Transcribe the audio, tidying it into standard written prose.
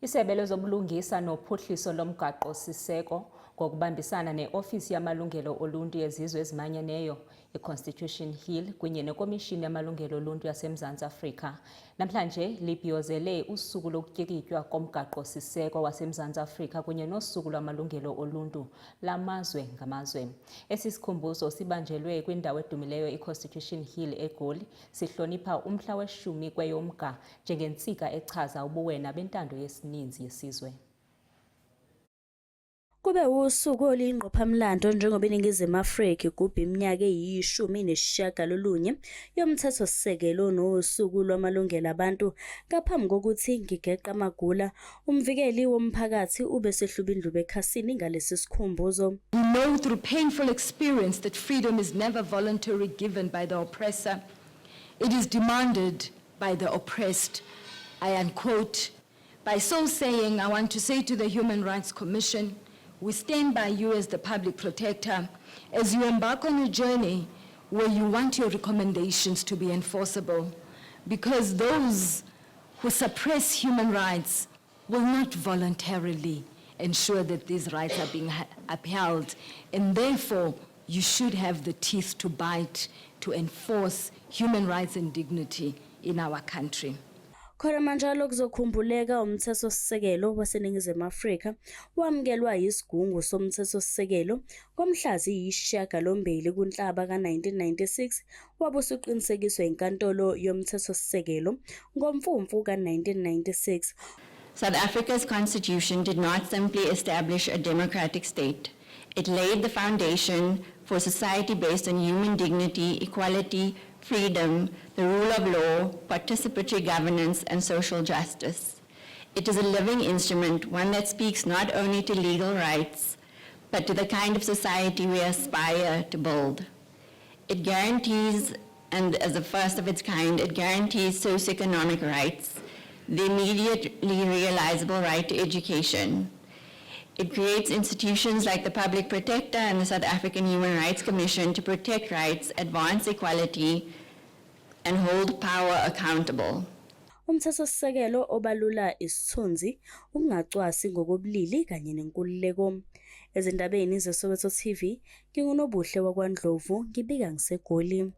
Isebe lezobulungisa nophuhliso lomgaqo siseko ngokubambisana ne-Ofisi yamalungelo oluntu yezizwe ezimanyeneyo, i-Constitution Hill kunye neKomishini yamalungelo oluntu yaseMzantsi Afrika namhlanje libhiyozele usuku lokutyikitywa komgaqo siseko waseMzantsi Afrika kunye nosuku lwamalungelo oluntu lamazwe ngamazwe. Esi sikhumbuzo sibanjelwe kwindawo edumileyo i-Constitution Hill eGoli, sihlonipha umhla we-10 kweyoMnga njengentsika echaza ubuwena bentando yesininzi yesizwe. Kube usuku oluyingqophamlando njengoba iNingizimu Afrika igubha iminyaka eyi-19 yomthethosisekelo nosuku lwamalungelo abantu. Ngaphambi kokuthi ngigeqa amagula, umvikeli womphakathi ube sehluba indlube ekhasini ngalesi sikhumbuzo. We know through painful experience that freedom is never voluntarily given by the oppressor. It is demanded by the oppressed. I unquote. By so saying, I want to say to the Human Rights Commission, we stand by you as the public protector as you embark on a journey where you want your recommendations to be enforceable, because those who suppress human rights will not voluntarily ensure that these rights are being upheld, and therefore you should have the teeth to bite to enforce human rights and dignity in our country. Khona manjalo kuzokhumbuleka umthethosisekelo waseNingizimu Afrika wamukelwa yisigungu somthethosisekelo ngomhla ziyisishiyagalombili kuNhlaba ka-1996 wabe usuqinisekiswa iNkantolo yoMthethosisekelo ngoMfumfu ka-1996. South Africa's constitution did not simply establish a democratic state. It laid the foundation for a society based on human dignity, equality, freedom, the rule of law, participatory governance, and social justice. It is a living instrument, one that speaks not only to legal rights, but to the kind of society we aspire to build. It guarantees, and as the first of its kind, it guarantees socioeconomic rights, the immediately realizable right to education. It creates institutions like the Public Protector and the South African Human Rights Commission to protect rights, advance equality, and hold power accountable. Umthethosisekelo obalula isithunzi, ukungacwasi ngokobulili kanye nenkululeko. Ezindabeni zeSoweto TV, nginguNobuhle wakwaNdlovu, ngibika ngiseGoli.